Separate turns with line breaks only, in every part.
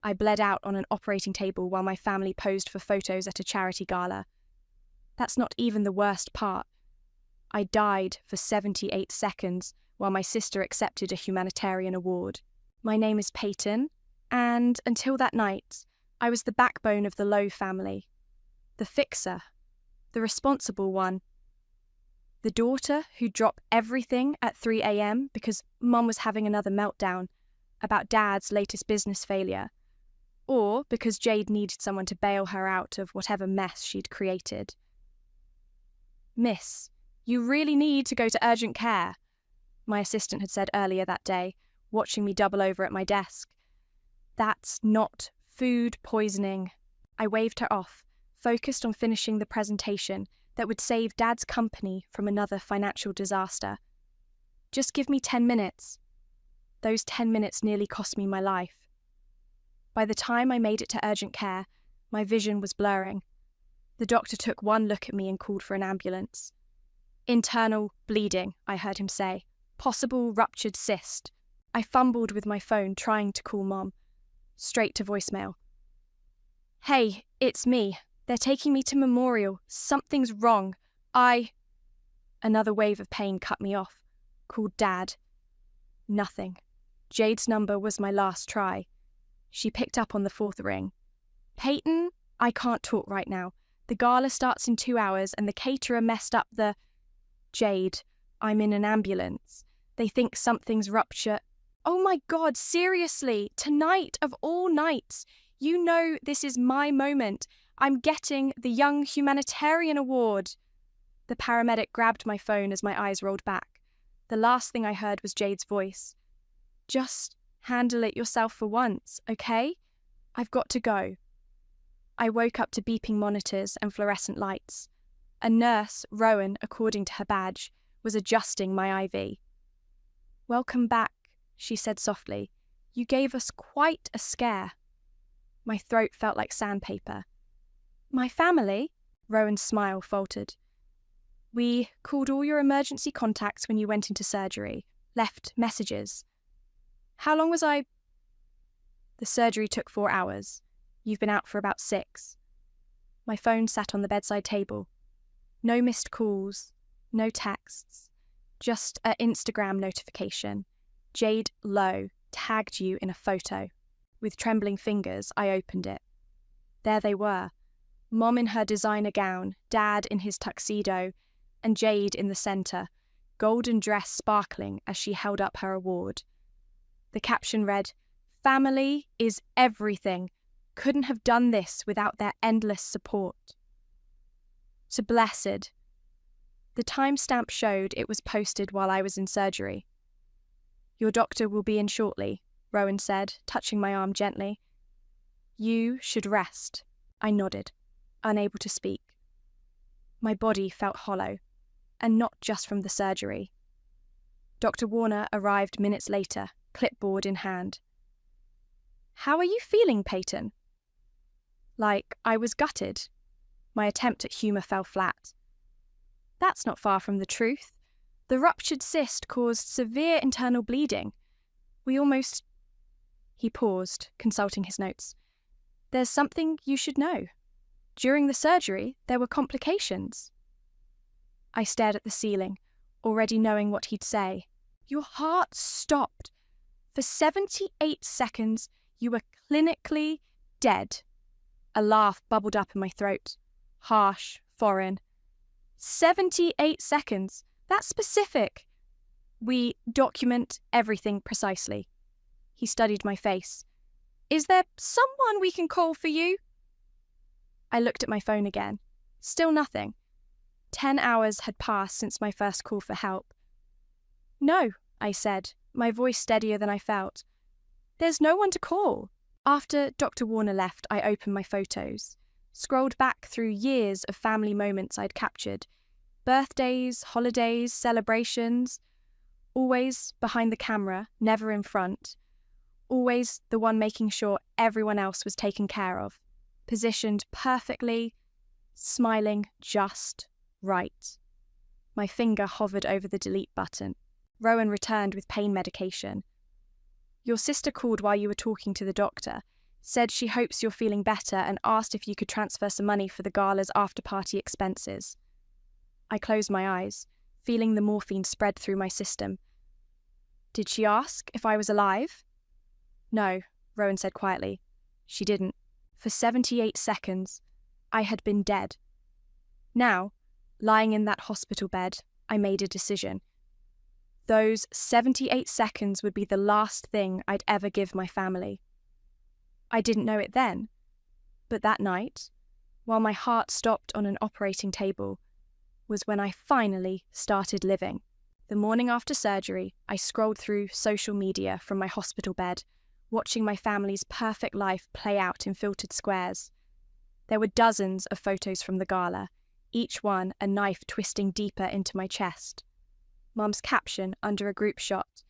I bled out on an operating table while my family posed for photos at a charity gala. That's not even the worst part. I died for 78 seconds while my sister accepted a humanitarian award. My name is Peyton, and until that night, I was the backbone of the Lowe family. The fixer. The responsible one. The daughter who'd drop everything at 3 a.m. because Mum was having another meltdown about Dad's latest business failure, or because Jade needed someone to bail her out of whatever mess she'd created. "Miss, you really need to go to urgent care," my assistant had said earlier that day, watching me double over at my desk. "That's not food poisoning." I waved her off, focused on finishing the presentation that would save Dad's company from another financial disaster. "Just give me 10 minutes. Those 10 minutes nearly cost me my life. By the time I made it to urgent care, my vision was blurring. The doctor took one look at me and called for an ambulance. "Internal bleeding," I heard him say. "Possible ruptured cyst." I fumbled with my phone, trying to call Mom. Straight to voicemail. "Hey, it's me. They're taking me to Memorial. Something's wrong. Another wave of pain cut me off. Called Dad. Nothing. Jade's number was my last try. She picked up on the fourth ring. "Peyton, I can't talk right now. The gala starts in 2 hours and the caterer messed up the..." "Jade, I'm in an ambulance. They think something's ruptured." "Oh my God, seriously, tonight of all nights. You know this is my moment. I'm getting the Young Humanitarian Award." The paramedic grabbed my phone as my eyes rolled back. The last thing I heard was Jade's voice. "Just handle it yourself for once, okay? I've got to go." I woke up to beeping monitors and fluorescent lights. A nurse, Rowan, according to her badge, was adjusting my IV. "Welcome back," she said softly. "You gave us quite a scare." My throat felt like sandpaper. "My family?" Rowan's smile faltered. "We called all your emergency contacts when you went into surgery, left messages." "How long was I..." "The surgery took 4 hours. You've been out for about 6. My phone sat on the bedside table. No missed calls, no texts, just an Instagram notification. Jade Lowe tagged you in a photo. With trembling fingers, I opened it. There they were. Mom in her designer gown, Dad in his tuxedo, and Jade in the centre, golden dress sparkling as she held up her award. The caption read, "Family is everything. Couldn't have done this without their endless support." To Blessed. The timestamp showed it was posted while I was in surgery. "Your doctor will be in shortly," Rowan said, touching my arm gently. "You should rest." I nodded, unable to speak. My body felt hollow, and not just from the surgery. Dr. Warner arrived minutes later, clipboard in hand. "How are you feeling, Peyton?" Like I was gutted. My attempt at humour fell flat. "That's not far from the truth. The ruptured cyst caused severe internal bleeding. We almost..." He paused, consulting his notes. "There's something you should know. During the surgery, there were complications." I stared at the ceiling, already knowing what he'd say. "Your heart stopped. For 78 seconds, you were clinically dead." A laugh bubbled up in my throat. Harsh, foreign. 78 seconds. That's specific. "We document everything precisely." He studied my face. "Is there someone we can call for you?" I looked at my phone again. Still nothing. 10 hours had passed since my first call for help. "No," I said, my voice steadier than I felt. "There's no one to call." After Dr. Warner left, I opened my photos, scrolled back through years of family moments I'd captured. Birthdays, holidays, celebrations. Always behind the camera, never in front. Always the one making sure everyone else was taken care of. Positioned perfectly, smiling just right. My finger hovered over the delete button. Rowan returned with pain medication. "Your sister called while you were talking to the doctor. Said she hopes you're feeling better and asked if you could transfer some money for the gala's after-party expenses. I closed my eyes, feeling the morphine spread through my system. Did she ask if I was alive? No, Rowan said quietly. She didn't. For 78 seconds, I had been dead. Now, lying in that hospital bed, I made a decision. Those 78 seconds would be the last thing I'd ever give my family. I didn't know it then, but that night, while my heart stopped on an operating table, was when I finally started living. The morning after surgery, I scrolled through social media from my hospital bed, watching my family's perfect life play out in filtered squares. There were dozens of photos from the gala, each one a knife twisting deeper into my chest. Mum's caption under a group shot.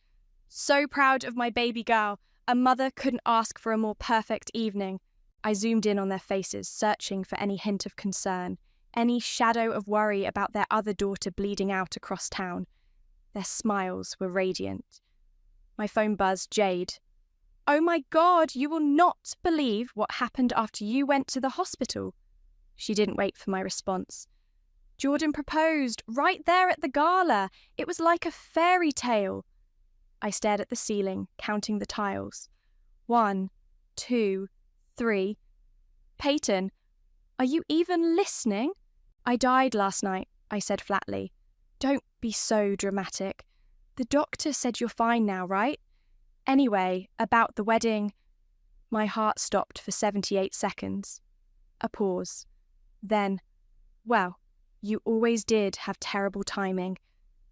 So proud of my baby girl. A mother couldn't ask for a more perfect evening. I zoomed in on their faces, searching for any hint of concern, any shadow of worry about their other daughter bleeding out across town. Their smiles were radiant. My phone buzzed. Jade. Oh my God, you will not believe what happened after you went to the hospital. She didn't wait for my response. Jordan proposed, right there at the gala. It was like a fairy tale. I stared at the ceiling, counting the tiles. 1, 2, 3. Peyton, are you even listening? I died last night, I said flatly. Don't be so dramatic. The doctor said you're fine now, right? Anyway, about the wedding. My heart stopped for 78 seconds. A pause. Then, well, you always did have terrible timing.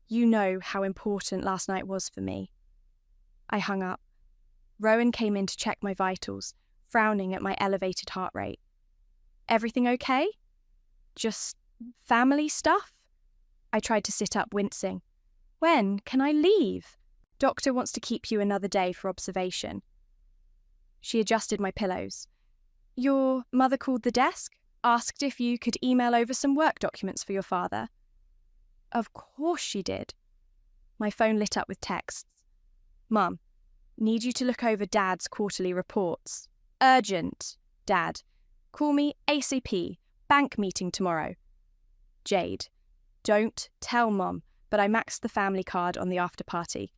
You know how important last night was for me. I hung up. Rowan came in to check my vitals, frowning at my elevated heart rate. Everything okay? Just family stuff? I tried to sit up, wincing. When can I leave? Doctor wants to keep you another day for observation. She adjusted my pillows. Your mother called the desk, asked if you could email over some work documents for your father. Of course she did. My phone lit up with texts. Mum, need you to look over Dad's quarterly reports. Urgent, Dad. Call me ASAP. Bank meeting tomorrow. Jade, don't tell Mum, but I maxed the family card on the after party.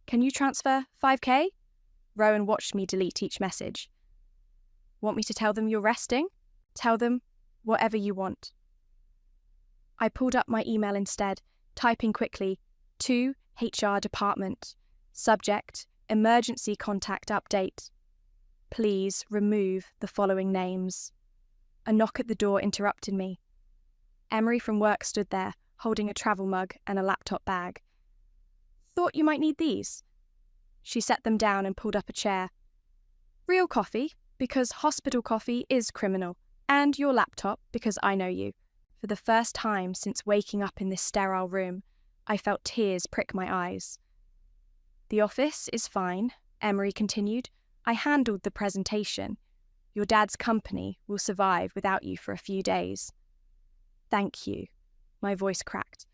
Can you transfer 5K? Rowan watched me delete each message. Want me to tell them you're resting? Tell them whatever you want. I pulled up my email instead, typing quickly, to HR department. Subject, emergency contact update. Please remove the following names. A knock at the door interrupted me. Emery from work stood there, holding a travel mug and a laptop bag. Thought you might need these. She set them down and pulled up a chair. Real coffee, because hospital coffee is criminal, and your laptop, because I know you. For the first time since waking up in this sterile room, I felt tears prick my eyes. The office is fine, Emery continued. I handled the presentation. Your dad's company will survive without you for a few days. Thank you. My voice cracked.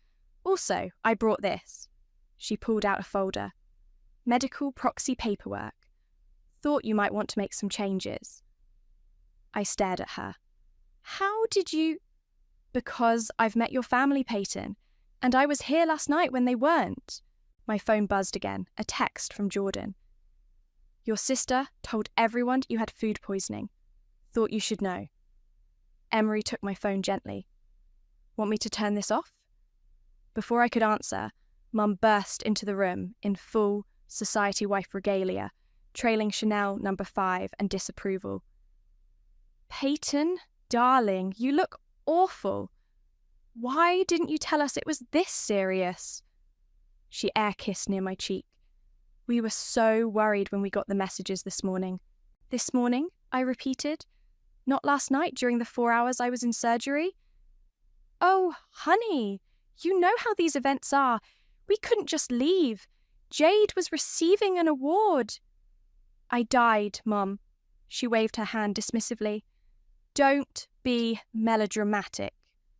Also, I brought this. She pulled out a folder. Medical proxy paperwork. Thought you might want to make some changes. I stared at her. How did you... Because I've met your family, Peyton, and I was here last night when they weren't. My phone buzzed again, a text from Jordan. Your sister told everyone you had food poisoning. Thought you should know. Emery took my phone gently. Want me to turn this off? Before I could answer, Mum burst into the room in full society wife regalia, trailing Chanel No. 5 and disapproval. Peyton, darling, you look awful. Why didn't you tell us it was this serious? She air-kissed near my cheek. We were so worried when we got the messages this morning. This morning, I repeated. Not last night during the 4 hours I was in surgery. Oh, honey, you know how these events are. We couldn't just leave. Jade was receiving an award. I died, Mum. She waved her hand dismissively. Don't be melodramatic.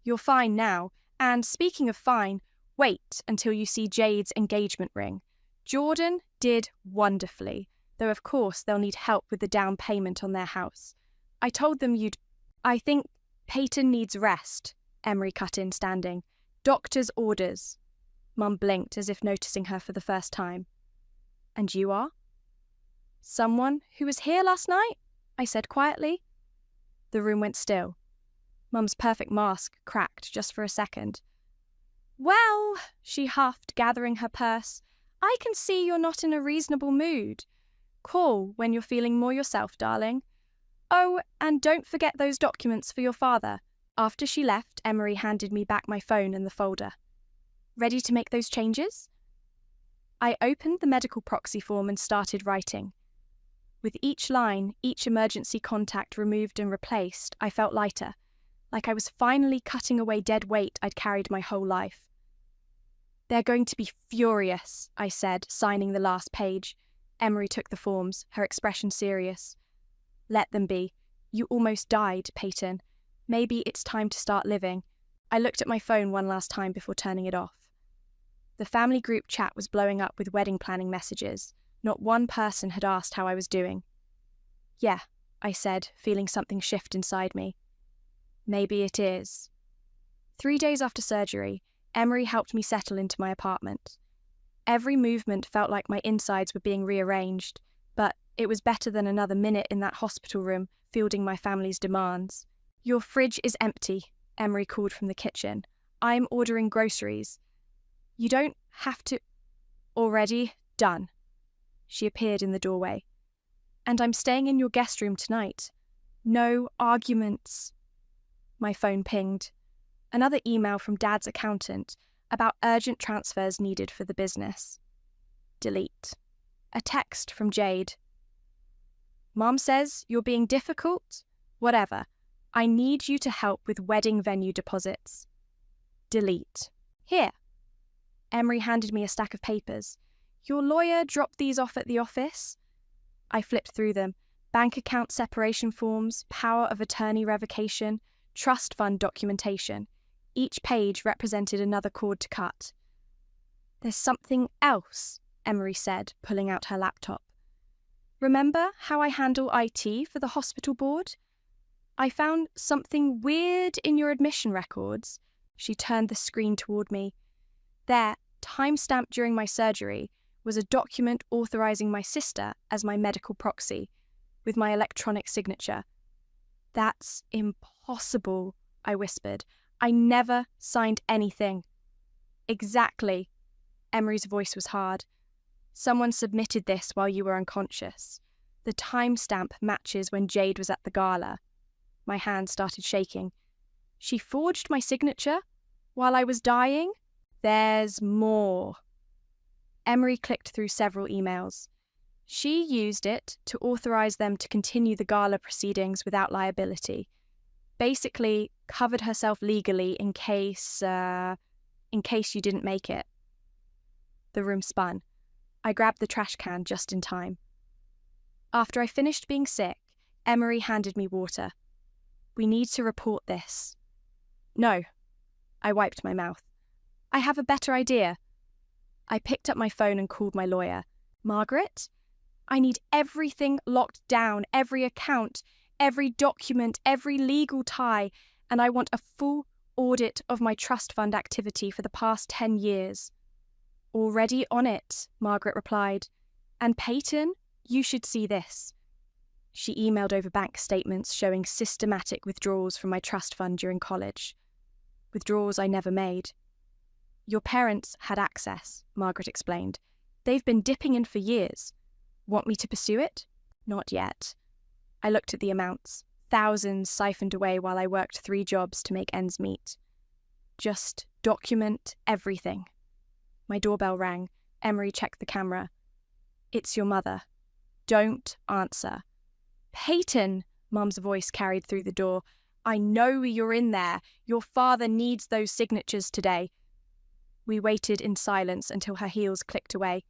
You're fine now. And speaking of fine, wait until you see Jade's engagement ring. Jordan did wonderfully. though of course they'll need help with the down payment on their house. I told them I think Peyton needs rest, Emery cut in, standing. Doctor's orders. Mum blinked as if noticing her for the first time. And you are? Someone who was here last night? I said quietly. The room went still. Mum's perfect mask cracked just for a second. Well, she huffed, gathering her purse, I can see you're not in a reasonable mood. Call when you're feeling more yourself, darling. Oh, and don't forget those documents for your father. After she left, Emery handed me back my phone and the folder. Ready to make those changes? I opened the medical proxy form and started writing. With each line, each emergency contact removed and replaced, I felt lighter, like I was finally cutting away dead weight I'd carried my whole life. They're going to be furious, I said, signing the last page. Emery took the forms, her expression serious. Let them be. You almost died, Peyton. Maybe it's time to start living. I looked at my phone one last time before turning it off. The family group chat was blowing up with wedding planning messages. Not one person had asked how I was doing. Yeah, I said, feeling something shift inside me. Maybe it is. 3 days after surgery, Emery helped me settle into my apartment. Every movement felt like my insides were being rearranged, but it was better than another minute in that hospital room, fielding my family's demands. Your fridge is empty, Emery called from the kitchen. I'm ordering groceries. You don't have to... Already done. She appeared in the doorway. And I'm staying in your guest room tonight. No arguments. My phone pinged. Another email from Dad's accountant about urgent transfers needed for the business. Delete. A text from Jade. Mom says you're being difficult? Whatever. I need you to help with wedding venue deposits. Delete. Here. Emery handed me a stack of papers. Your lawyer dropped these off at the office? I flipped through them. Bank account separation forms, power of attorney revocation, trust fund documentation. Each page represented another cord to cut. There's something else, Emery said, pulling out her laptop. Remember how I handle IT for the hospital board? I found something weird in your admission records. She turned the screen toward me. There, time-stamped during my surgery, was a document authorizing my sister as my medical proxy, with my electronic signature. That's impossible, I whispered. I never signed anything. Exactly. Emery's voice was hard. Someone submitted this while you were unconscious. The timestamp matches when Jade was at the gala. My hand started shaking. She forged my signature while I was dying? There's more. Emery clicked through several emails. She used it to authorize them to continue the gala proceedings without liability. Basically, covered herself legally in case you didn't make it. The room spun. I grabbed the trash can just in time. After I finished being sick, Emery handed me water. We need to report this. No. I wiped my mouth. I have a better idea. I picked up my phone and called my lawyer. Margaret? I need everything locked down, every account, every document, every legal tie, and I want a full audit of my trust fund activity for the past 10 years. Already on it, Margaret replied. And Peyton, you should see this. She emailed over bank statements showing systematic withdrawals from my trust fund during college. Withdrawals I never made. Your parents had access, Margaret explained. They've been dipping in for years. Want me to pursue it? Not yet. I looked at the amounts. Thousands siphoned away while I worked 3 jobs to make ends meet. Just document everything. My doorbell rang. Emery checked the camera. It's your mother. Don't answer. Peyton, Mum's voice carried through the door. I know you're in there. Your father needs those signatures today. We waited in silence until her heels clicked away.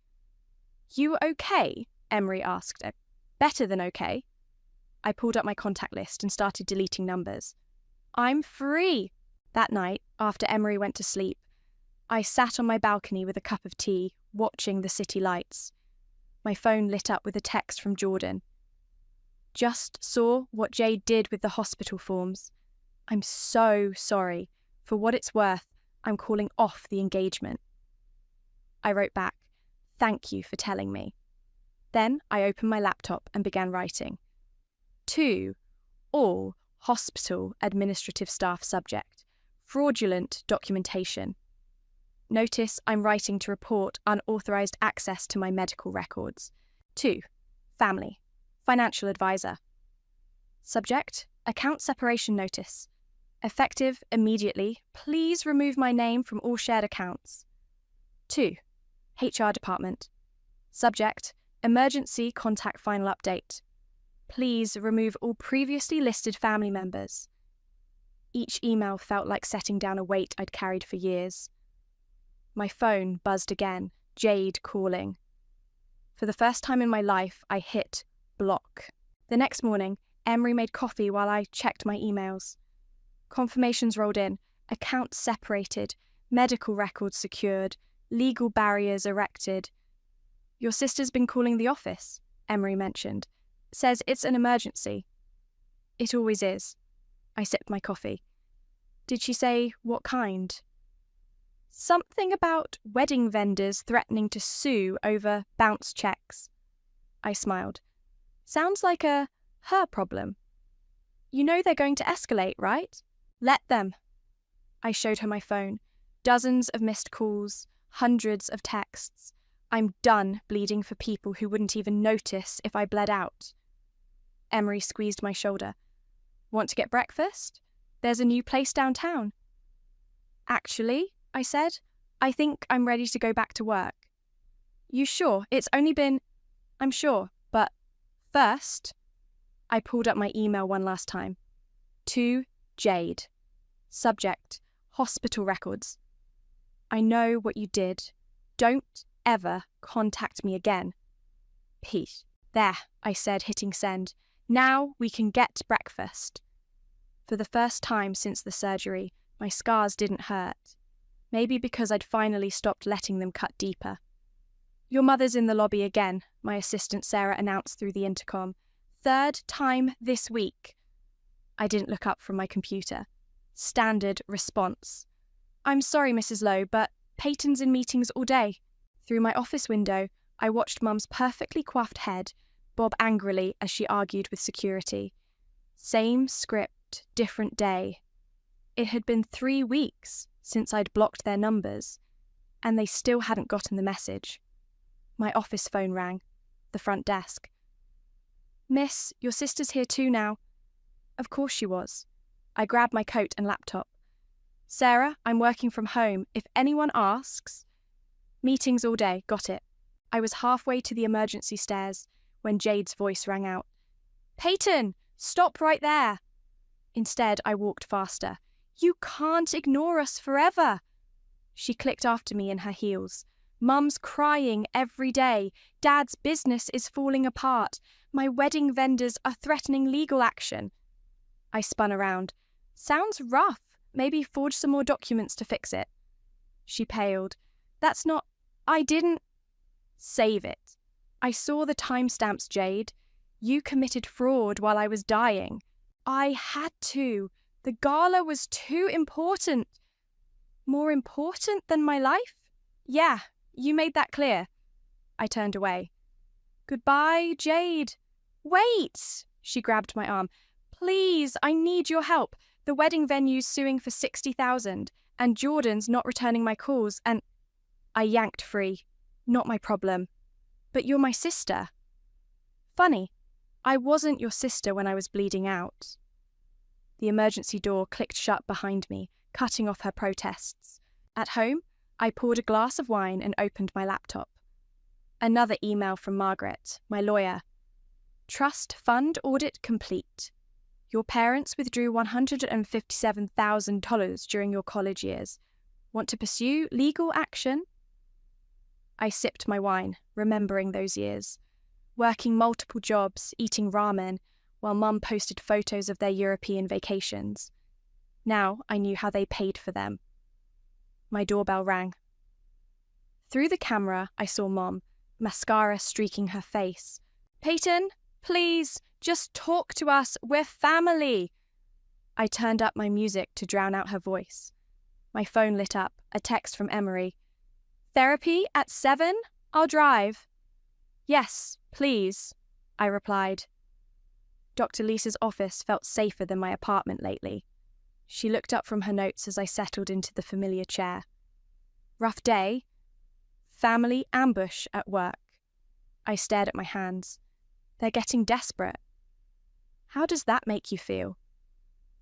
You okay? Emery asked. Better than okay. I pulled up my contact list and started deleting numbers. I'm free. That night, after Emery went to sleep, I sat on my balcony with a cup of tea, watching the city lights. My phone lit up with a text from Jordan. Just saw what Jade did with the hospital forms. I'm so sorry. For what it's worth, I'm calling off the engagement. I wrote back, thank you for telling me. Then I opened my laptop and began writing. To all hospital administrative staff subject, fraudulent documentation. Notice I'm writing to report unauthorized access to my medical records. 2. Family. Financial advisor. Subject, account separation notice. Effective immediately, please remove my name from all shared accounts. 2. HR department. Subject, emergency contact final update. Please remove all previously listed family members. Each email felt like setting down a weight I'd carried for years. My phone buzzed again, Jade calling. For the first time in my life, I hit block. The next morning, Emery made coffee while I checked my emails. Confirmations rolled in, accounts separated, medical records secured, legal barriers erected. Your sister's been calling the office, Emery mentioned. Says it's an emergency. It always is. I sipped my coffee. Did she say what kind? Something about wedding vendors threatening to sue over bounce checks. I smiled. Sounds like her problem. You know they're going to escalate, right? Let them. I showed her my phone. Dozens of missed calls, hundreds of texts. I'm done bleeding for people who wouldn't even notice if I bled out. Emery squeezed my shoulder. Want to get breakfast? There's a new place downtown. Actually, I said, I think I'm ready to go back to work. You sure? It's only been... I'm sure, but first... I pulled up my email one last time. To Jade. Subject, hospital records. I know what you did. Don't ever contact me again. Pete. There, I said, hitting send. Now we can get breakfast. For the first time since the surgery, my scars didn't hurt. Maybe because I'd finally stopped letting them cut deeper. Your mother's in the lobby again, my assistant Sarah announced through the intercom. 3rd time this week. I didn't look up from my computer. Standard response. I'm sorry, Mrs. Lowe, but Peyton's in meetings all day. Through my office window, I watched Mum's perfectly coiffed head bob angrily as she argued with security. Same script, different day. It had been 3 weeks since I'd blocked their numbers, and they still hadn't gotten the message. My office phone rang. The front desk. Miss, your sister's here too now. Of course she was. I grabbed my coat and laptop. Sarah, I'm working from home. If anyone asks... Meetings all day, got it. I was halfway to the emergency stairs when Jade's voice rang out. Peyton, stop right there. Instead, I walked faster. You can't ignore us forever. She clicked after me in her heels. Mum's crying every day. Dad's business is falling apart. My wedding vendors are threatening legal action. I spun around. Sounds rough. Maybe forge some more documents to fix it. She paled. That's not... I didn't... Save it. I saw the timestamps, Jade. You committed fraud while I was dying. I had to. The gala was too important. More important than my life? Yeah, you made that clear. I turned away. Goodbye, Jade. Wait! She grabbed my arm. Please, I need your help. The wedding venue's suing for $60,000, and Jordan's not returning my calls, and... I yanked free. Not my problem. But you're my sister. Funny, I wasn't your sister when I was bleeding out. The emergency door clicked shut behind me, cutting off her protests. At home, I poured a glass of wine and opened my laptop. Another email from Margaret, my lawyer. Trust fund audit complete. Your parents withdrew $157,000 during your college years. Want to pursue legal action? I sipped my wine, remembering those years. Working multiple jobs, eating ramen, while Mum posted photos of their European vacations. Now I knew how they paid for them. My doorbell rang. Through the camera, I saw Mom, mascara streaking her face. "Peyton, please, just talk to us. We're family." I turned up my music to drown out her voice. My phone lit up, a text from Emery. "Therapy at 7? I'll drive." "Yes, please," I replied. Dr. Lisa's office felt safer than my apartment lately. She looked up from her notes as I settled into the familiar chair. "Rough day? Family ambush at work." I stared at my hands. "They're getting desperate." "How does that make you feel?"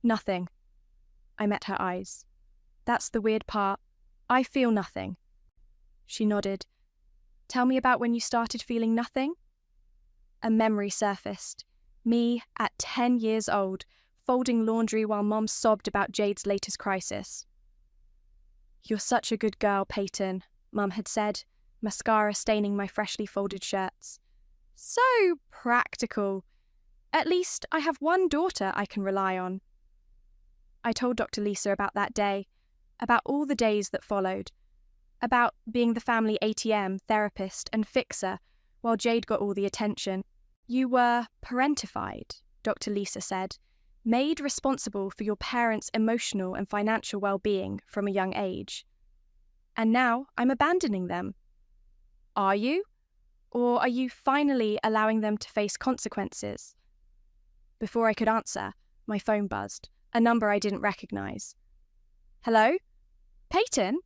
"Nothing." I met her eyes. "That's the weird part. I feel nothing." She nodded. "Tell me about when you started feeling nothing." A memory surfaced. Me at 10 years old, folding laundry while Mom sobbed about Jade's latest crisis. "You're such a good girl, Peyton," Mum had said, mascara staining my freshly folded shirts. "So practical. At least I have one daughter I can rely on." I told Dr. Lisa about that day, about all the days that followed, about being the family ATM, therapist, and fixer while Jade got all the attention. "You were parentified," Dr. Lisa said, "made responsible for your parents' emotional and financial well-being from a young age. And now I'm abandoning them. Are you? Or are you finally allowing them to face consequences?" Before I could answer, my phone buzzed, a number I didn't recognize. "Hello? Peyton?"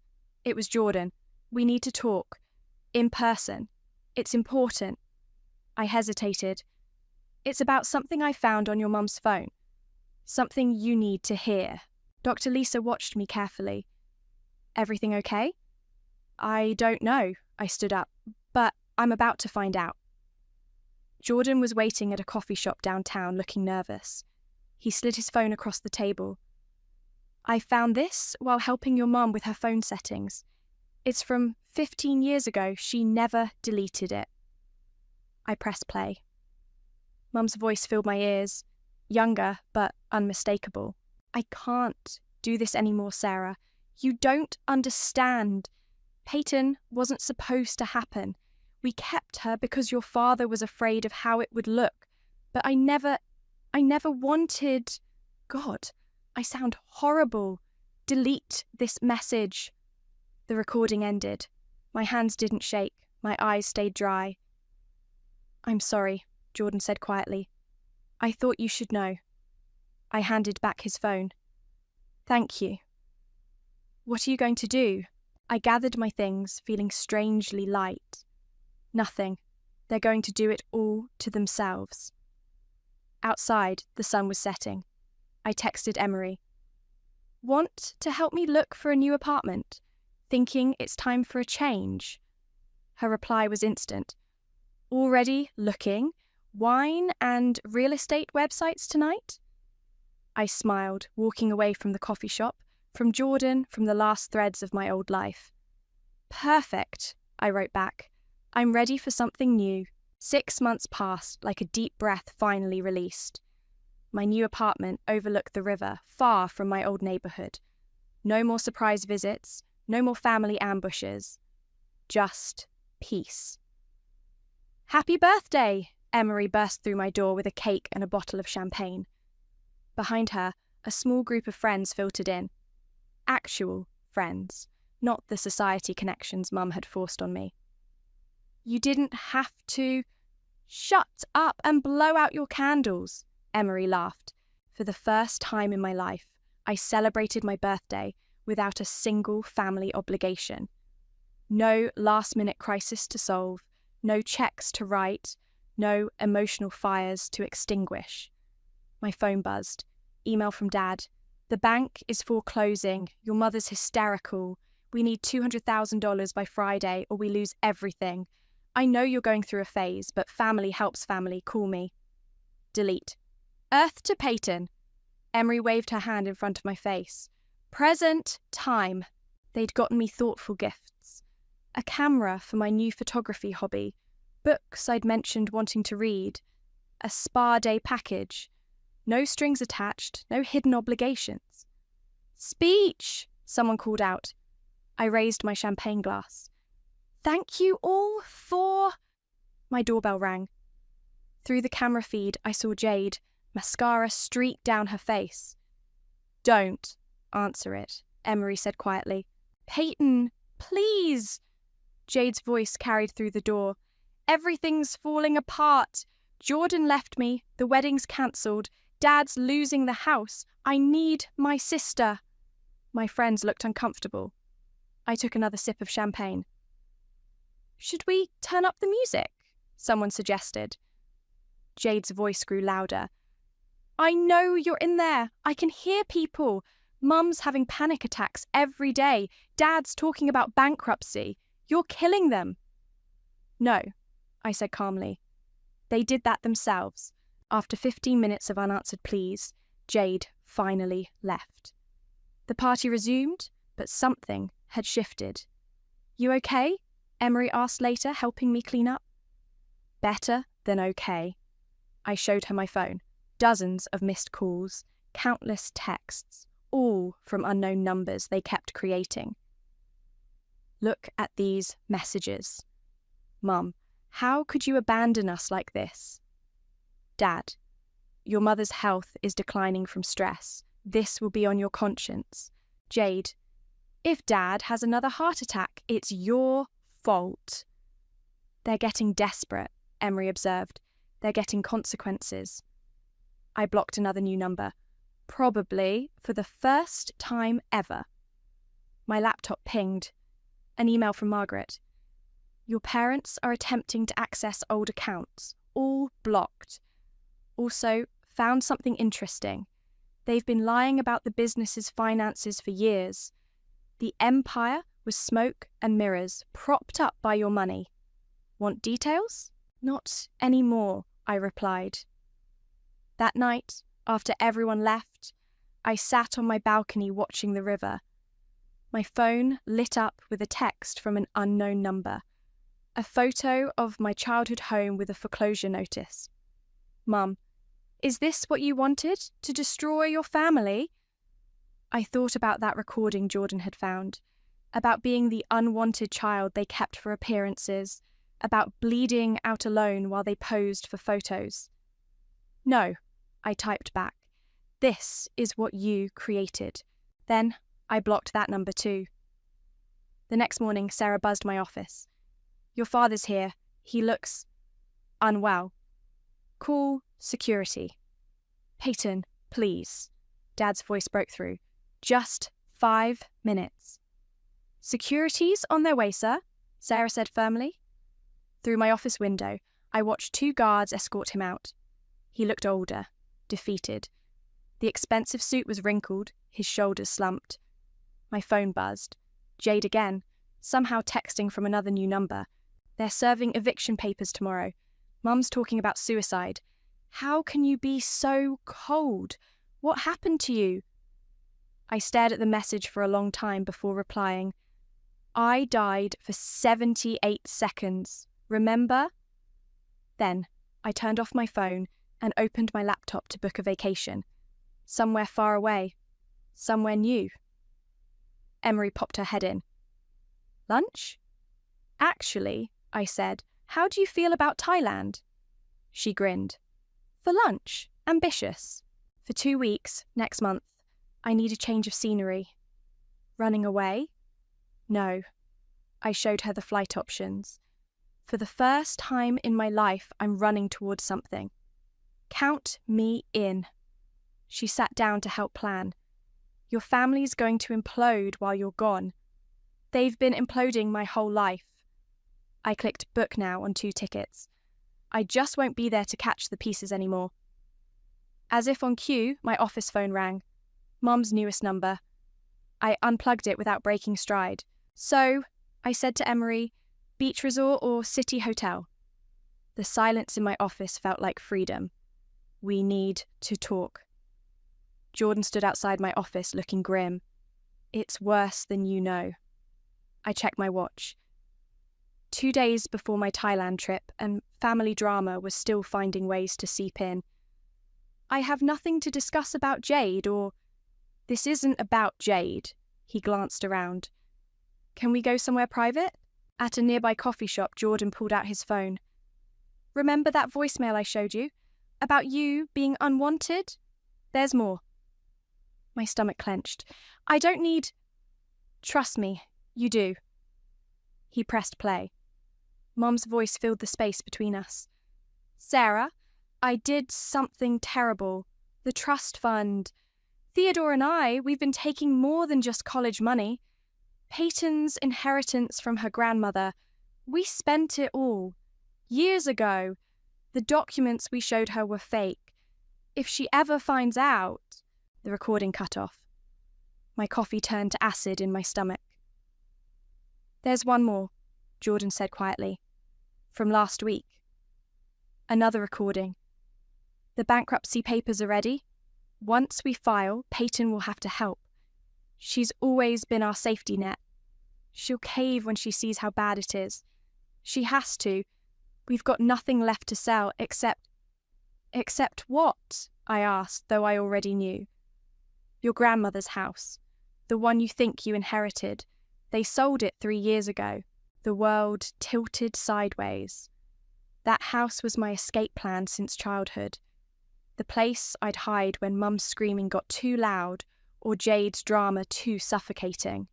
It was Jordan. "We need to talk. In person. It's important." I hesitated. "It's about something I found on your mum's phone. Something you need to hear." Dr. Lisa watched me carefully. "Everything okay?" "I don't know," I stood up, "but I'm about to find out." Jordan was waiting at a coffee shop downtown, looking nervous. He slid his phone across the table. "I found this while helping your mum with her phone settings. It's from 15 years ago. She never deleted it." I pressed play. Mum's voice filled my ears, younger but unmistakable. "I can't do this anymore, Sarah. You don't understand. Peyton wasn't supposed to happen. We kept her because your father was afraid of how it would look. But I never wanted... God, I sound horrible. Delete this message." The recording ended. My hands didn't shake. My eyes stayed dry. "I'm sorry," Jordan said quietly. "I thought you should know." I handed back his phone. "Thank you." "What are you going to do?" I gathered my things, feeling strangely light. "Nothing. They're going to do it all to themselves." Outside, the sun was setting. I texted Emery. "Want to help me look for a new apartment? Thinking it's time for a change?" Her reply was instant. "Already looking? Wine and real estate websites tonight?" I smiled, walking away from the coffee shop, from Jordan, from the last threads of my old life. "Perfect," I wrote back. "I'm ready for something new." 6 months passed like a deep breath finally released. My new apartment overlooked the river, far from my old neighborhood. No more surprise visits, no more family ambushes. Just peace. "Happy birthday!" Emery burst through my door with a cake and a bottle of champagne. Behind her, a small group of friends filtered in. Actual friends, not the society connections Mum had forced on me. "You didn't have to..." "Shut up and blow out your candles," Emery laughed. For the first time in my life, I celebrated my birthday without a single family obligation. No last-minute crisis to solve, no checks to write, no emotional fires to extinguish. My phone buzzed. Email from Dad. "The bank is foreclosing. Your mother's hysterical. We need $200,000 by Friday or we lose everything. I know you're going through a phase, but family helps family. Call me." Delete. "Earth to Peyton." Emery waved her hand in front of my face. "Present time." They'd gotten me thoughtful gifts. A camera for my new photography hobby. Books I'd mentioned wanting to read. A spa day package. No strings attached, no hidden obligations. "Speech!" someone called out. I raised my champagne glass. Thank you all for... My doorbell rang. Through the camera feed, I saw Jade, mascara streaked down her face. Don't answer it, Emery said quietly. Peyton, please! Jade's voice carried through the door. Everything's falling apart. Jordan left me, the wedding's cancelled, Dad's losing the house. I need my sister. My friends looked uncomfortable. I took another sip of champagne. Should we turn up the music? Someone suggested. Jade's voice grew louder. I know you're in there. I can hear people. Mum's having panic attacks every day. Dad's talking about bankruptcy. You're killing them. No, I said calmly. They did that themselves. After 15 minutes of unanswered pleas, Jade finally left. The party resumed, but something had shifted. You okay? Emery asked later, helping me clean up. Better than okay. I showed her my phone. Dozens of missed calls, countless texts, all from unknown numbers they kept creating. Look at these messages. Mum, how could you abandon us like this? Dad, your mother's health is declining from stress. This will be on your conscience. Jade, if Dad has another heart attack, it's your fault. They're getting desperate, Emery observed. They're getting consequences. I blocked another new number, probably for the first time ever. My laptop pinged. An email from Margaret. Your parents are attempting to access old accounts, all blocked. Also, found something interesting. They've been lying about the business's finances for years. The empire was smoke and mirrors, propped up by your money. Want details? Not anymore, I replied. That night, after everyone left, I sat on my balcony watching the river. My phone lit up with a text from an unknown number. A photo of my childhood home with a foreclosure notice. Mum, is this what you wanted? To destroy your family? I thought about that recording Jordan had found, about being the unwanted child they kept for appearances, about bleeding out alone while they posed for photos. No, I typed back. This is what you created. Then I blocked that number too. The next morning, Sarah buzzed my office. Your father's here. He looks unwell. Call security. Peyton, please. Dad's voice broke through. Just 5 minutes. Security's on their way, sir, Sarah said firmly. Through my office window, I watched 2 guards escort him out. He looked older, defeated. The expensive suit was wrinkled, his shoulders slumped. My phone buzzed. Jade again, somehow texting from another new number. They're serving eviction papers tomorrow. Mum's talking about suicide. How can you be so cold? What happened to you? I stared at the message for a long time before replying. I died for 78 seconds. Remember? Then I turned off my phone and opened my laptop to book a vacation. Somewhere far away. Somewhere new. Emery popped her head in. Lunch? Actually, I said, how do you feel about Thailand? She grinned. For lunch? Ambitious. For 2 weeks, next month, I need a change of scenery. Running away? No. I showed her the flight options. For the first time in my life, I'm running towards something. Count me in. She sat down to help plan. Your family's going to implode while you're gone. They've been imploding my whole life. I clicked book now on 2 tickets. I just won't be there to catch the pieces anymore. As if on cue, my office phone rang. Mum's newest number. I unplugged it without breaking stride. So, I said to Emery, beach resort or city hotel? The silence in my office felt like freedom. We need to talk. Jordan stood outside my office looking grim. It's worse than you know. I checked my watch. 2 days before my Thailand trip, and family drama was still finding ways to seep in. I have nothing to discuss about Jade, or... This isn't about Jade. He glanced around. Can we go somewhere private? At a nearby coffee shop, Jordan pulled out his phone. "Remember that voicemail I showed you? About you being unwanted? There's more." My stomach clenched. "I don't need—" "Trust me, you do." He pressed play. Mom's voice filled the space between us. "Sarah, I did something terrible. The trust fund. Theodore and we've been taking more than just college money. Peyton's inheritance from her grandmother. We spent it all. Years ago. The documents we showed her were fake. If she ever finds out—" The recording cut off. My coffee turned to acid in my stomach. "There's one more," Jordan said quietly. "From last week. Another recording. The bankruptcy papers are ready. Once we file, Peyton will have to help. She's always been our safety net. She'll cave when she sees how bad it is. She has to. We've got nothing left to sell except—" "Except what?" I asked, though I already knew. "Your grandmother's house. The one you think you inherited. They sold it 3 years ago. The world tilted sideways. That house was my escape plan since childhood. The place I'd hide when Mum's screaming got too loud or Jade's drama too suffocating.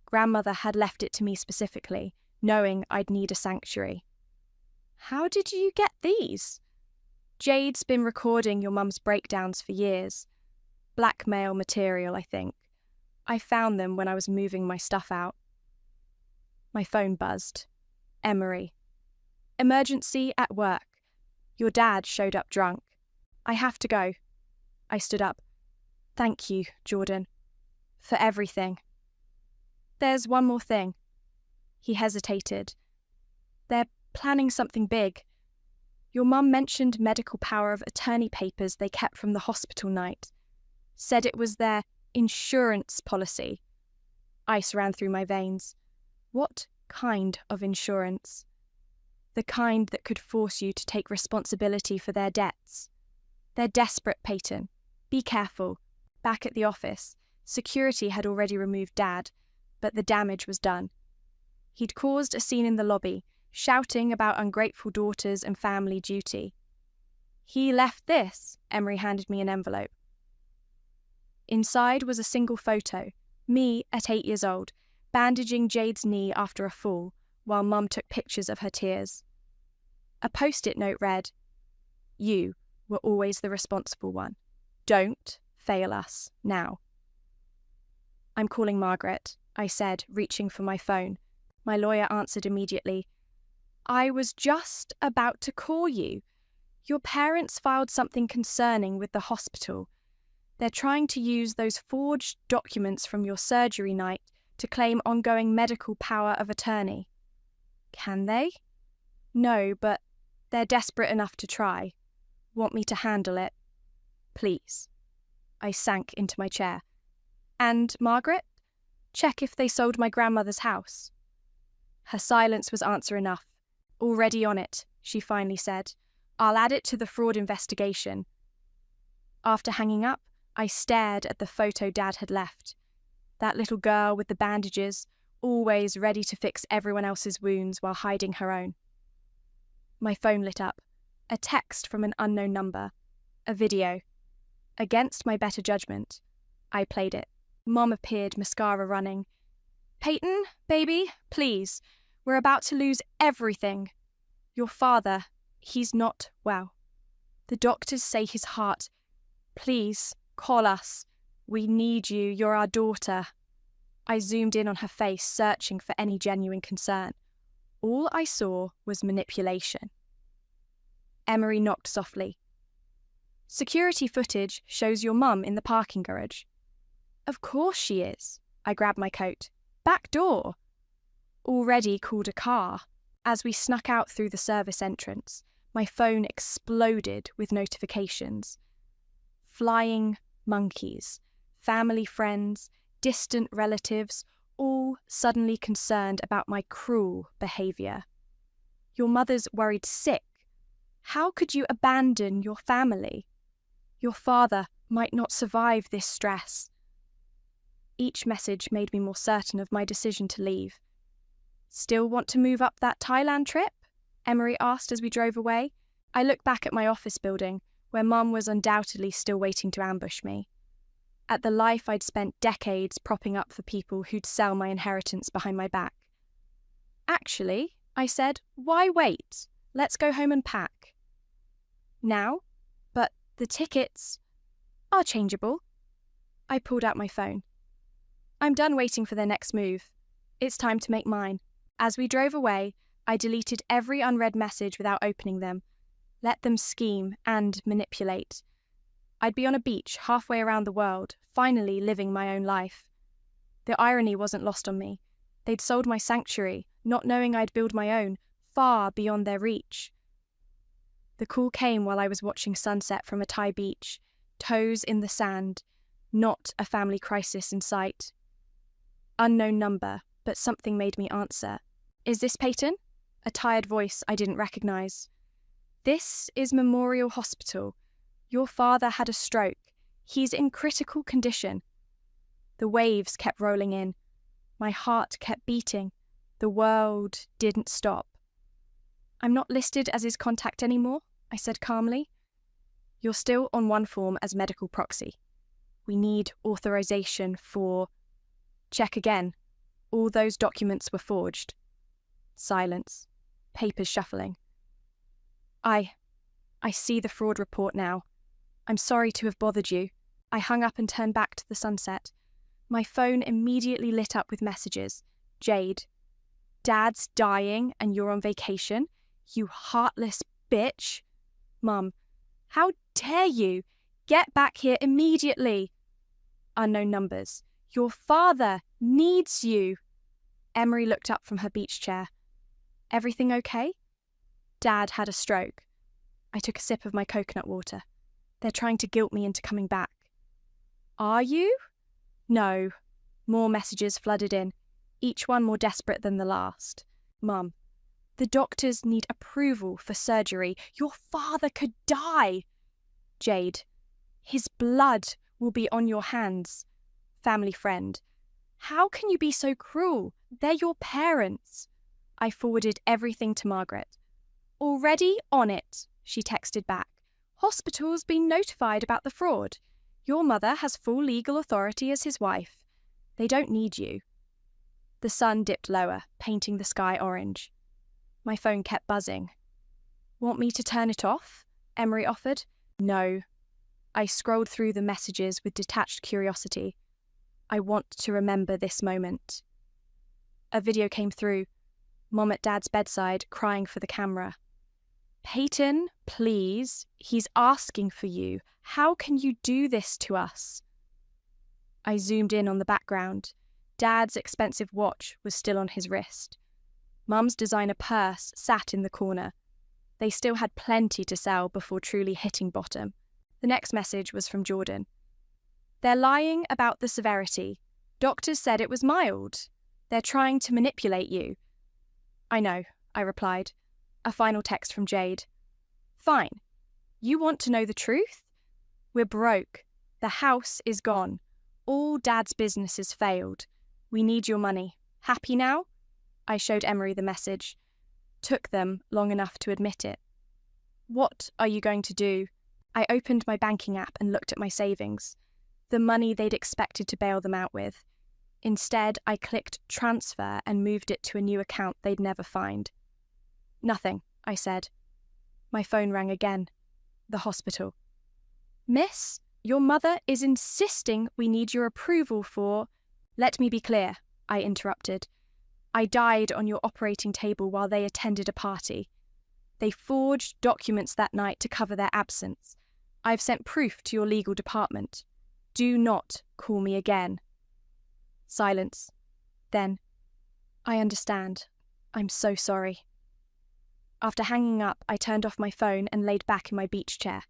Grandmother had left it to me specifically, knowing I'd need a sanctuary." "How did you get these?" "Jade's been recording your mum's breakdowns for years. Blackmail material, I think. I found them when I was moving my stuff out." My phone buzzed. Emery. "Emergency at work. Your dad showed up drunk. I have to go." I stood up. "Thank you, Jordan. For everything." "There's one more thing." He hesitated. "They're planning something big. Your mum mentioned medical power of attorney papers they kept from the hospital night. Said it was their insurance policy." Ice ran through my veins. "What kind of insurance?" "The kind that could force you to take responsibility for their debts. They're desperate, Peyton. Be careful." Back at the office, security had already removed Dad, but the damage was done. He'd caused a scene in the lobby, shouting about ungrateful daughters and family duty. "He left this." Emery handed me an envelope. Inside was a single photo, me at 8 years old, bandaging Jade's knee after a fall, while Mum took pictures of her tears. A post-it note read, "You were always the responsible one. Don't fail us now." "I'm calling Margaret," I said, reaching for my phone. My lawyer answered immediately. "I was just about to call you. Your parents filed something concerning with the hospital. They're trying to use those forged documents from your surgery night to claim ongoing medical power of attorney." "Can they?" "No, but they're desperate enough to try. Want me to handle it?" "Please." I sank into my chair. "And Margaret? Check if they sold my grandmother's house." Her silence was answer enough. "Already on it," she finally said. "I'll add it to the fraud investigation." After hanging up, I stared at the photo Dad had left. That little girl with the bandages, always ready to fix everyone else's wounds while hiding her own. My phone lit up. A text from an unknown number. A video. Against my better judgment, I played it. Mom appeared, mascara running. "Peyton, baby, please. We're about to lose everything. Your father, he's not well. The doctors say his heart. Please, call us. We need you. You're our daughter." I zoomed in on her face, searching for any genuine concern. All I saw was manipulation. Emery knocked softly. "Security footage shows your mum in the parking garage." "Of course she is." I grabbed my coat. "Back door." Already called a car. As we snuck out through the service entrance, my phone exploded with notifications. Flying monkeys, family friends, distant relatives, all suddenly concerned about my cruel behaviour. "Your mother's worried sick. How could you abandon your family? Your father might not survive this stress." Each message made me more certain of my decision to leave. Still want to move up that Thailand trip? Emery asked as we drove away. I looked back at my office building, where Mum was undoubtedly still waiting to ambush me. At the life I'd spent decades propping up for people who'd sell my inheritance behind my back. Actually, I said, why wait? Let's go home and pack. Now? But the tickets are changeable. I pulled out my phone. I'm done waiting for their next move. It's time to make mine. As we drove away, I deleted every unread message without opening them. Let them scheme and manipulate. I'd be on a beach halfway around the world, finally living my own life. The irony wasn't lost on me. They'd sold my sanctuary, not knowing I'd build my own, far beyond their reach. The call came while I was watching sunset from a Thai beach, toes in the sand, not a family crisis in sight. Unknown number, but something made me answer. Is this Peyton? A tired voice I didn't recognise. This is Memorial Hospital. Your father had a stroke. He's in critical condition. The waves kept rolling in. My heart kept beating. The world didn't stop. I'm not listed as his contact anymore, I said calmly. You're still on one form as medical proxy. We need authorization for... Check again. All those documents were forged. Silence. Papers shuffling. I see the fraud report now. I'm sorry to have bothered you. I hung up and turned back to the sunset. My phone immediately lit up with messages. Jade. Dad's dying and you're on vacation? You heartless bitch. Mum. How dare you? Get back here immediately. Unknown numbers. Your father needs you. Emery looked up from her beach chair. Everything okay? Dad had a stroke. I took a sip of my coconut water. They're trying to guilt me into coming back. Are you? No. More messages flooded in, each one more desperate than the last. Mum. The doctors need approval for surgery. Your father could die. Jade. His blood will be on your hands. Family friend. How can you be so cruel? They're your parents. I forwarded everything to Margaret. Already on it, she texted back. Hospital's been notified about the fraud. Your mother has full legal authority as his wife. They don't need you. The sun dipped lower, painting the sky orange. My phone kept buzzing. Want me to turn it off? Emery offered. No. I scrolled through the messages with detached curiosity. I want to remember this moment. A video came through. Mom at Dad's bedside, crying for the camera. Peyton, please. He's asking for you. How can you do this to us? I zoomed in on the background. Dad's expensive watch was still on his wrist. Mum's designer purse sat in the corner. They still had plenty to sell before truly hitting bottom. The next message was from Jordan. They're lying about the severity. Doctors said it was mild. They're trying to manipulate you. I know, I replied. A final text from Jade. Fine. You want to know the truth? We're broke. The house is gone. All Dad's businesses failed. We need your money. Happy now? I showed Emery the message. Took them long enough to admit it. What are you going to do? I opened my banking app and looked at my savings. The money they'd expected to bail them out with. Instead, I clicked transfer and moved it to a new account they'd never find. Nothing, I said. My phone rang again. The hospital. Miss, your mother is insisting we need your approval for... Let me be clear, I interrupted. I died on your operating table while they attended a party. They forged documents that night to cover their absence. I've sent proof to your legal department. Do not call me again. Silence. Then, I understand. I'm so sorry. After hanging up, I turned off my phone and laid back in my beach chair.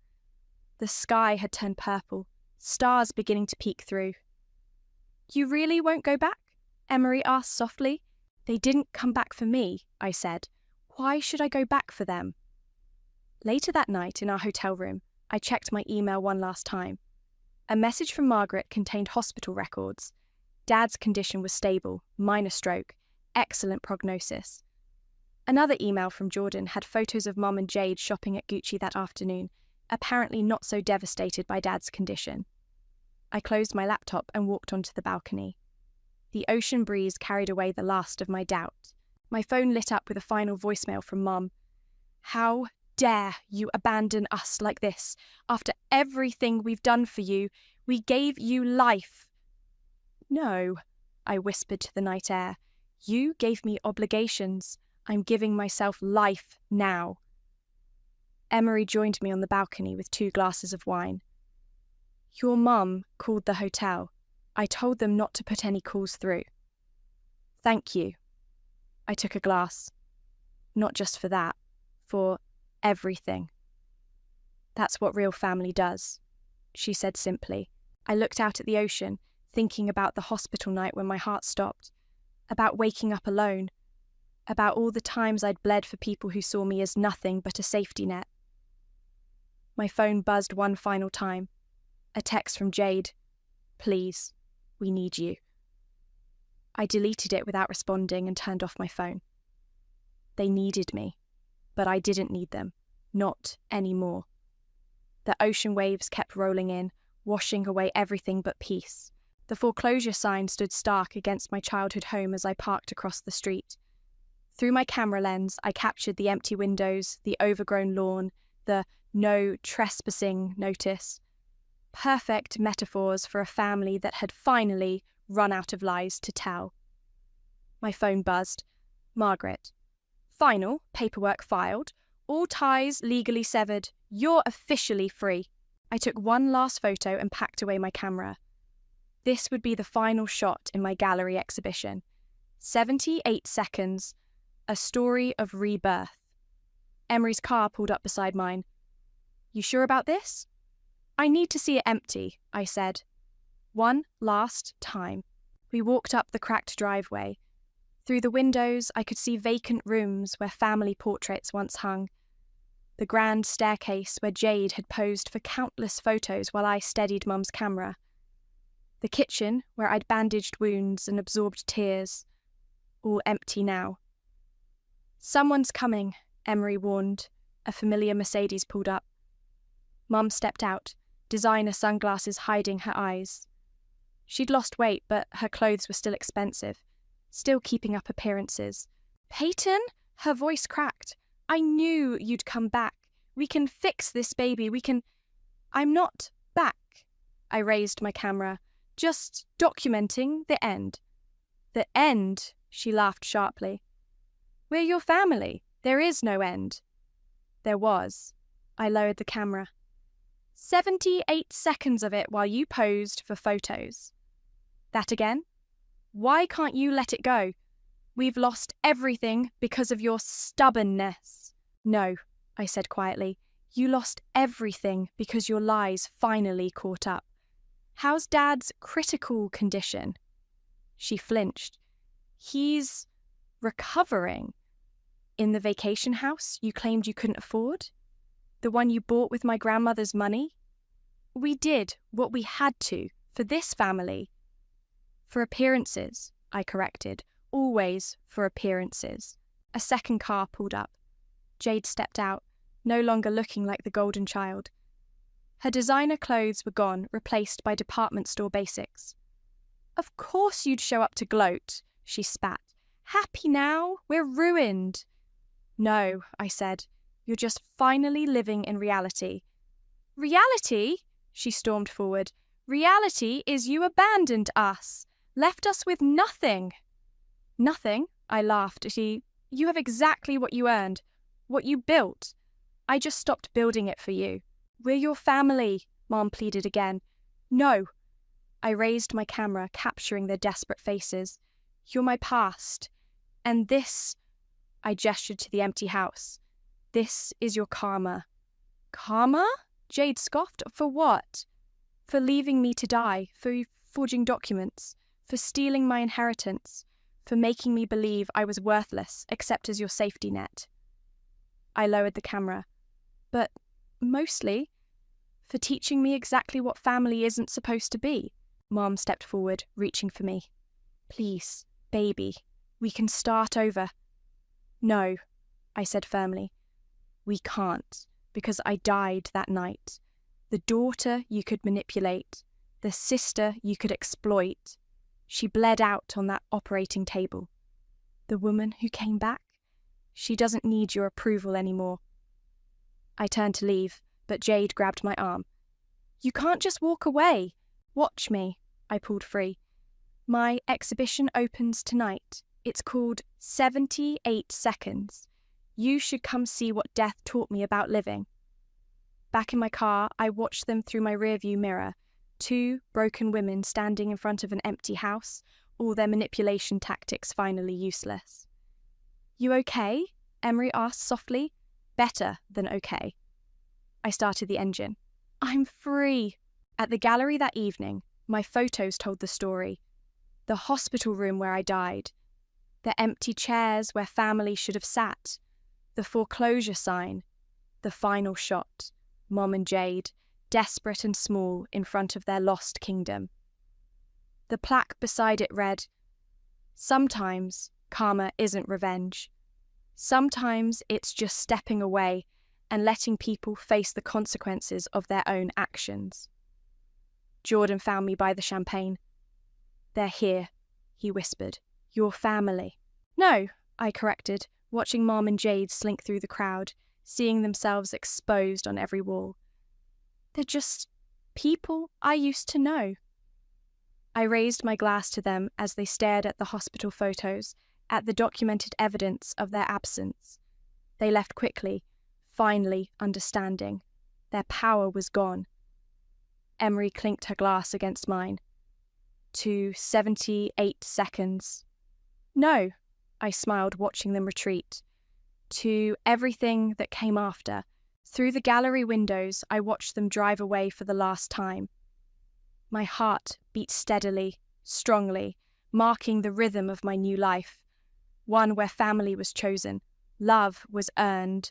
The sky had turned purple, stars beginning to peek through. You really won't go back? Emery asked softly. They didn't come back for me, I said. Why should I go back for them? Later that night in our hotel room, I checked my email one last time. A message from Margaret contained hospital records. Dad's condition was stable, minor stroke. excellent prognosis. Another email from Jordan had photos of Mom and Jade shopping at Gucci that afternoon, apparently not so devastated by Dad's condition. I closed my laptop and walked onto the balcony. The ocean breeze carried away the last of my doubt. My phone lit up with a final voicemail from Mom. "How dare you abandon us like this? After everything we've done for you, we gave you life." "No," I whispered to the night air. "You gave me obligations. I'm giving myself life now." Emery joined me on the balcony with 2 glasses of wine. "Your mum called the hotel. I told them not to put any calls through." "Thank you." I took a glass. "Not just for that, for everything." "That's what real family does," she said simply. I looked out at the ocean, thinking about the hospital night when my heart stopped, about waking up alone, about all the times I'd bled for people who saw me as nothing but a safety net. My phone buzzed one final time. A text from Jade. "Please, we need you." I deleted it without responding and turned off my phone. They needed me, but I didn't need them. Not anymore. The ocean waves kept rolling in, washing away everything but peace. The foreclosure sign stood stark against my childhood home as I parked across the street. Through my camera lens, I captured the empty windows, the overgrown lawn, the "no trespassing" notice. Perfect metaphors for a family that had finally run out of lies to tell. My phone buzzed. "Margaret. Final, paperwork filed. All ties legally severed. You're officially free." I took one last photo and packed away my camera. This would be the final shot in my gallery exhibition. 78 seconds. A story of rebirth. Emery's car pulled up beside mine. "You sure about this?" "I need to see it empty," I said. One last time. We walked up the cracked driveway. Through the windows, I could see vacant rooms where family portraits once hung. The grand staircase where Jade had posed for countless photos while I steadied Mum's camera. The kitchen where I'd bandaged wounds and absorbed tears. All empty now. "Someone's coming," Emery warned. A familiar Mercedes pulled up. Mum stepped out, designer sunglasses hiding her eyes. She'd lost weight, but her clothes were still expensive, still keeping up appearances. "Peyton?" Her voice cracked. "I knew you'd come back. We can fix this baby. We can—" "I'm not back." I raised my camera. "Just documenting the end." "The end?" She laughed sharply. "We're your family. There is no end." There was. I lowered the camera. 78 seconds of it while you posed for photos. That again? Why can't you let it go? We've lost everything because of your stubbornness. "No," I said quietly. "You lost everything because your lies finally caught up. How's Dad's critical condition?" She flinched. "He's recovering." "In the vacation house you claimed you couldn't afford? The one you bought with my grandmother's money?" "We did what we had to for this family." "For appearances," I corrected. "Always for appearances." A second car pulled up. Jade stepped out, no longer looking like the golden child. Her designer clothes were gone, replaced by department store basics. "Of course you'd show up to gloat," she spat. "Happy now? We're ruined." "No," I said. "You're just finally living in reality." "Reality?" She stormed forward. "Reality is you abandoned us. Left us with nothing." "Nothing?" I laughed. You have exactly what you earned. What you built. I just stopped building it for you." "We're your family," Mom pleaded again. "No." I raised my camera, capturing their desperate faces. "You're my past. And this," I gestured to the empty house, "this is your karma." "Karma?" Jade scoffed. "For what?" "For leaving me to die, for forging documents, for stealing my inheritance, for making me believe I was worthless except as your safety net." I lowered the camera. "But mostly for teaching me exactly what family isn't supposed to be." Mom stepped forward, reaching for me. "Please, baby." We can start over. No, I said firmly. We can't, because I died that night. The daughter you could manipulate, the sister you could exploit. She bled out on that operating table. The woman who came back, she doesn't need your approval anymore. I turned to leave, but Jade grabbed my arm. You can't just walk away. Watch me. I pulled free. My exhibition opens tonight. It's called 78 Seconds. You should come see what death taught me about living. Back in my car, I watched them through my rearview mirror. 2 broken women standing in front of an empty house, all their manipulation tactics finally useless. You okay? Emery asked softly. Better than okay. I started the engine. I'm free. At the gallery that evening, my photos told the story. The hospital room where I died. The empty chairs where family should have sat. The foreclosure sign. The final shot. Mom and Jade, desperate and small, in front of their lost kingdom. The plaque beside it read, Sometimes karma isn't revenge. Sometimes it's just stepping away and letting people face the consequences of their own actions. Jordan found me by the champagne. They're here, he whispered. Your family. No, I corrected, watching Mom and Jade slink through the crowd, seeing themselves exposed on every wall. They're just people I used to know. I raised my glass to them as they stared at the hospital photos, at the documented evidence of their absence. They left quickly, finally understanding. Their power was gone. Emery clinked her glass against mine. To 78 seconds. No, I smiled, watching them retreat. To everything that came after. Through the gallery windows, I watched them drive away for the last time. My heart beat steadily, strongly, marking the rhythm of my new life. One where family was chosen, love was earned,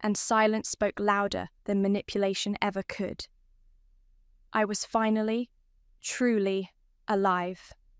and silence spoke louder than manipulation ever could. I was finally, truly alive.